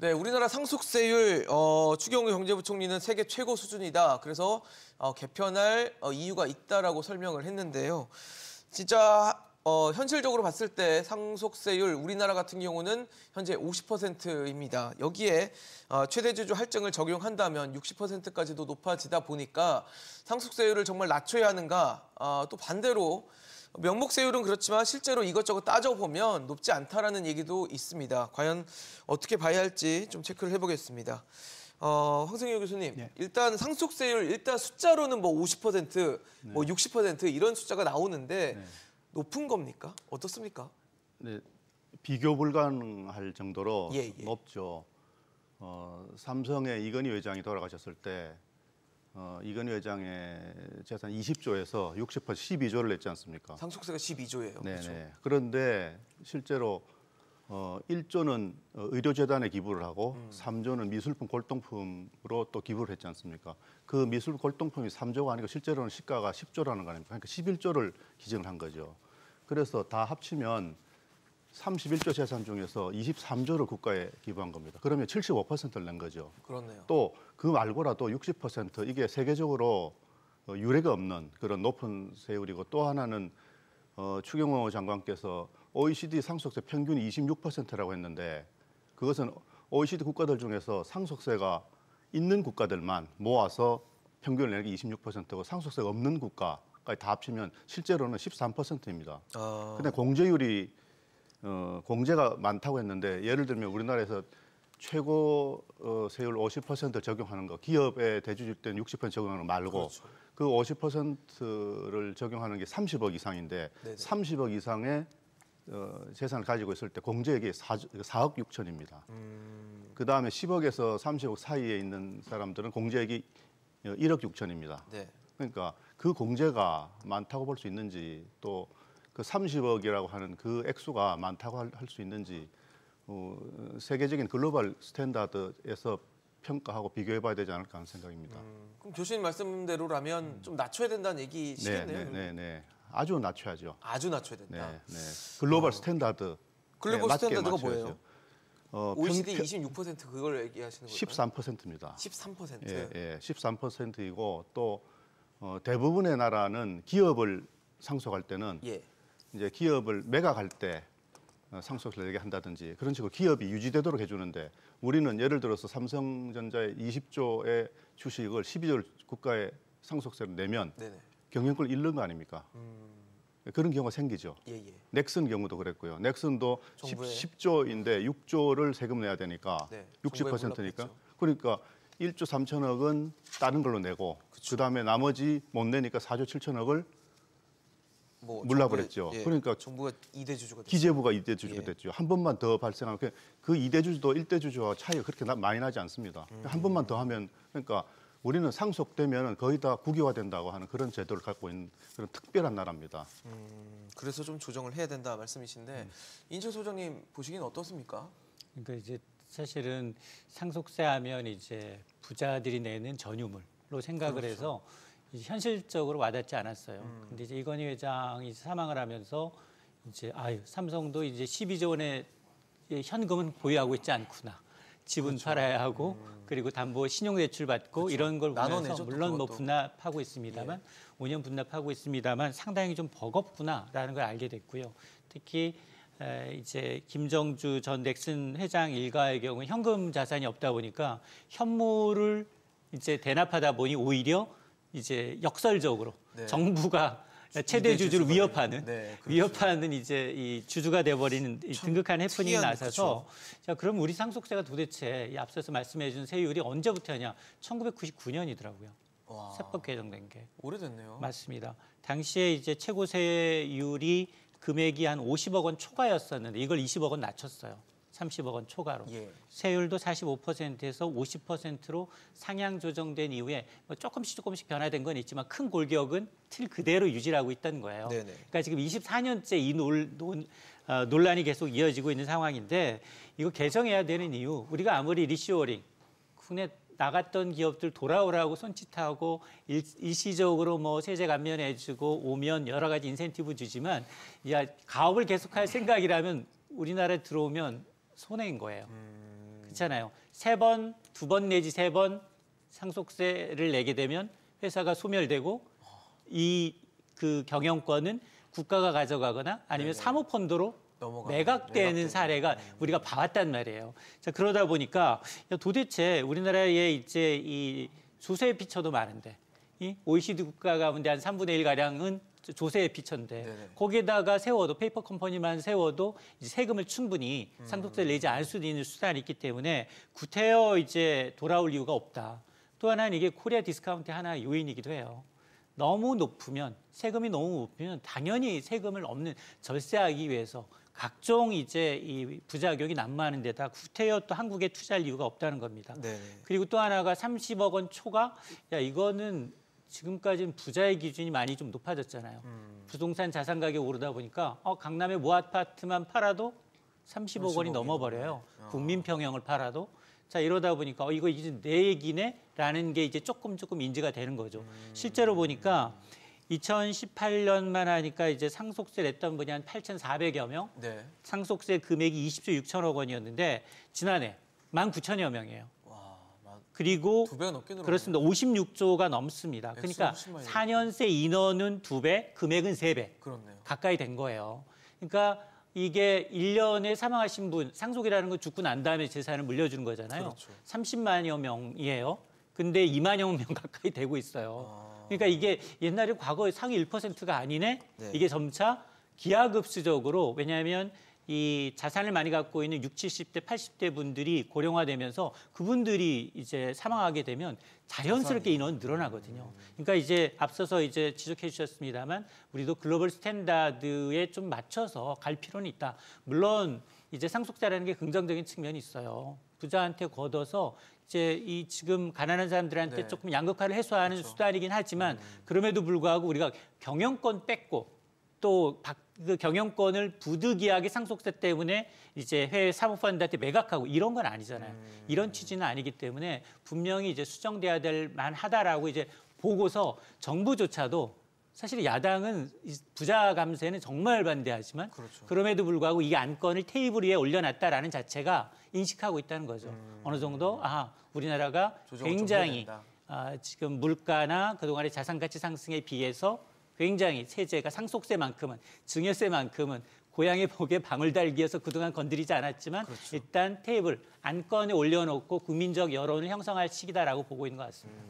네, 우리나라 상속세율 추경호 경제부총리는 세계 최고 수준이다. 그래서 개편할 이유가 있다라고 설명을 했는데요. 진짜 현실적으로 봤을 때 상속세율 우리나라 같은 경우는 현재 50%입니다. 여기에 최대주주 할증을 적용한다면 60%까지도 높아지다 보니까 상속세율을 정말 낮춰야 하는가? 또 반대로 명목세율은 그렇지만 실제로 이것저것 따져보면 높지 않다라는 얘기도 있습니다. 과연 어떻게 봐야 할지 좀 체크를 해보겠습니다. 황승효 교수님, 네. 일단 상속세율 일단 숫자로는 뭐 50%, 뭐 60% 이런 숫자가 나오는데 높은 겁니까? 어떻습니까? 네, 비교 불가능할 정도로 높죠. 삼성의 이건희 회장이 돌아가셨을 때 이건희 회장의 재산 20조에서 60% 12조를 냈지 않습니까? 상속세가 12조예요. 네네. 그렇죠? 그런데 실제로 1조는 의료재단에 기부를 하고 3조는 미술품 골동품으로 또 기부를 했지 않습니까? 그 미술품 골동품이 3조가 아니고 실제로는 시가가 10조라는 거 아닙니까? 그러니까 11조를 기증을 한 거죠. 그래서 다 합치면 31조 재산 중에서 23조를 국가에 기부한 겁니다. 그러면 75%를 낸 거죠. 그렇네요. 또 그 말고라도 60% 이게 세계적으로 유례가 없는 그런 높은 세율이고 또 하나는 추경호 장관께서 OECD 상속세 평균이 26%라고 했는데 그것은 OECD 국가들 중에서 상속세가 있는 국가들만 모아서 평균을 내는 게 26%고 상속세가 없는 국가까지 다 합치면 실제로는 13%입니다. 근데 공제율이 공제가 많다고 했는데 예를 들면 우리나라에서 최고 세율 50% 적용하는 거 기업에 대주주일 때는 60% 적용하는 거 말고 그렇죠. 그 50%를 적용하는 게 30억 이상인데 네네. 30억 이상의 재산을 가지고 있을 때 공제액이 4억 6천입니다. 그다음에 10억에서 30억 사이에 있는 사람들은 공제액이 1억 6천입니다. 네. 그러니까 그 공제가 많다고 볼 수 있는지 또 그 30억이라고 하는 그 액수가 많다고 할 수 있는지 세계적인 글로벌 스탠다드에서 평가하고 비교해봐야 되지 않을까 하는 생각입니다. 그럼 교수님 말씀대로라면 좀 낮춰야 된다는 얘기시겠네요. 네. 아주 낮춰야죠. 아주 낮춰야 된다. 네. 글로벌 스탠다드. 글로벌 맞게 스탠다드가 맞춰야죠. 뭐예요? OECD 26% 그걸 얘기하시는 거예요? 13%입니다. 13%. 예, 13%이고 또 대부분의 나라는 기업을 상속할 때는 이제 기업을 매각할 때 상속세를 내게 한다든지 그런 식으로 기업이 유지되도록 해주는데 우리는 예를 들어서 삼성전자의 20조의 주식을 12조를 국가에 상속세를 내면 경영권을 잃는 거 아닙니까? 그런 경우가 생기죠. 넥슨 경우도 그랬고요. 넥슨도 10조인데 6조를 세금 내야 되니까 60%니까. 그러니까 1조 3천억은 다른 걸로 내고 그다음에 나머지 못 내니까 4조 7천억을 물라버렸죠. 그러니까 정부가 2대 주주가 됐죠. 기재부가 2대 주주가 됐죠. 한 번만 더 발생하면 그 2대 주주도 1대 주주와 차이가 그렇게 많이 나지 않습니다. 한 번만 더 하면 그러니까 우리는 상속되면 거의 다 국유화된다고 하는 그런 제도를 갖고 있는 그런 특별한 나라입니다. 그래서 좀 조정을 해야 된다 말씀이신데 인철 소장님 보시기엔 어떻습니까? 그러니까 이제 사실은 상속세하면 이제 부자들이 내는 전유물로 생각을 해서 이제 현실적으로 와닿지 않았어요. 근데 이제 이건희 회장이 사망을 하면서 이제 삼성도 이제 12조 원의 현금은 보유하고 있지 않구나. 집은 팔아야 하고 그리고 담보 신용대출 받고 이런 걸 보면서 물론 뭐 분납하고 있습니다만 5년 분납하고 있습니다만 상당히 좀 버겁구나라는 걸 알게 됐고요. 특히 이제 김정주 전 넥슨 회장 일가의 경우 현금 자산이 없다 보니까 현물을 이제 대납하다 보니 오히려 이제 역설적으로 정부가 최대 주주를 위협하는 이제 이 주주가 돼버리는 등극한 해프닝이 나서서 자 그럼 우리 상속세가 도대체 이 앞서서 말씀해준 세율이 언제부터냐? 1999년이더라고요. 세법 개정된 게 오래됐네요. 맞습니다. 당시에 이제 최고 세율이 금액이 한 50억 원 초과였었는데 이걸 20억 원 낮췄어요. 30억 원 초과로. 세율도 45%에서 50%로 상향 조정된 이후에 뭐 조금씩 변화된 건 있지만 큰 골격은 틀 그대로 유지를 하고 있다는 거예요. 그러니까 지금 24년째 이 논란이 계속 이어지고 있는 상황인데 이거 개정해야 되는 이유 우리가 아무리 리쇼어링 국내 나갔던 기업들 돌아오라고 손짓하고 일시적으로 뭐 세제 감면해주고 오면 여러 가지 인센티브 주지만 가업을 계속할 생각이라면 우리나라에 들어오면 손해인 거예요. 그렇잖아요. 3번, 2번 내지 3번 상속세를 내게 되면 회사가 소멸되고 그 경영권은 국가가 가져가거나 아니면 사모펀드로 매각되는 사례가 우리가 봐왔단 말이에요. 자, 그러다 보니까 도대체 우리나라에 이제 이 조세의 피처도 많은데 이 OECD 국가 가운데 한 3분의 1 가량은 조세의 피처인데 거기에다가 세워도 페이퍼 컴퍼니만 세워도 이제 세금을 충분히 상속세를 내지 않을 수 있는 수단이 있기 때문에 구태여 이제 돌아올 이유가 없다. 또 하나는 이게 코리아 디스카운트의 하나의 요인이기도 해요. 너무 높으면 세금이 너무 높으면 당연히 세금을 없는 절세하기 위해서 각종 이제 이 부작용이 난무하는 데다 구태여 또 한국에 투자할 이유가 없다는 겁니다. 네네. 그리고 또 하나가 30억 원 초과 이거는 지금까지는 부자의 기준이 많이 좀 높아졌잖아요. 부동산 자산 가격이 오르다 보니까 강남의 모 아파트만 팔아도 30억 원이 넘어버려요. 국민 평형을 팔아도. 자, 이러다 보니까 이거 이제 내 얘기네라는 게 이제 조금 인지가 되는 거죠. 실제로 보니까 2018년만 하니까 이제 상속세 냈던 분이 한 8,400여 명, 네. 상속세 금액이 20조 6천억 원이었는데 지난해 19,000여 명이에요. 그리고 2배가 넘게 늘었네요. 그렇습니다. 56조가 넘습니다. 그러니까 훨씬 많이 4년세 인원은 2배, 금액은 3배 그렇네요. 가까이 된 거예요. 그러니까 이게 1년에 사망하신 분, 상속이라는 건 죽고 난 다음에 재산을 물려주는 거잖아요. 그렇죠. 30만여 명이에요. 근데 2만여 명 가까이 되고 있어요. 그러니까 이게 옛날에 과거의 상위 1%가 아니네? 네. 이게 점차 기하급수적으로 왜냐하면 이 자산을 많이 갖고 있는 60, 70대, 80대 분들이 고령화되면서 그분들이 이제 사망하게 되면 자연스럽게 인원이 늘어나거든요. 그러니까 이제 앞서서 이제 지적해 주셨습니다만 우리도 글로벌 스탠다드에 좀 맞춰서 갈 필요는 있다. 물론 이제 상속세라는 게 긍정적인 측면이 있어요. 부자한테 걷어서 이제 이 지금 가난한 사람들한테 네. 조금 양극화를 해소하는 그렇죠. 수단이긴 하지만 그럼에도 불구하고 우리가 경영권 뺏고 또 그 경영권을 부득이하게 상속세 때문에 이제 해외 사모펀드한테 매각하고 이런 건 아니잖아요. 이런 취지는 아니기 때문에 분명히 이제 수정돼야 될 만하다라고 이제 보고서 정부조차도 사실 야당은 부자 감세는 정말 반대하지만 그렇죠. 그럼에도 불구하고 이 안건을 테이블 위에 올려놨다라는 자체가 인식하고 있다는 거죠. 어느 정도 우리나라가 조정을 좀 굉장히 해야 지금 물가나 그동안의 자산가치 상승에 비해서 굉장히 세제가 상속세만큼은 증여세만큼은 고양이 목에 방울 달기해서 그동안 건드리지 않았지만 그렇죠. 일단 테이블 안건에 올려놓고 국민적 여론을 형성할 시기다라고 보고 있는 것 같습니다.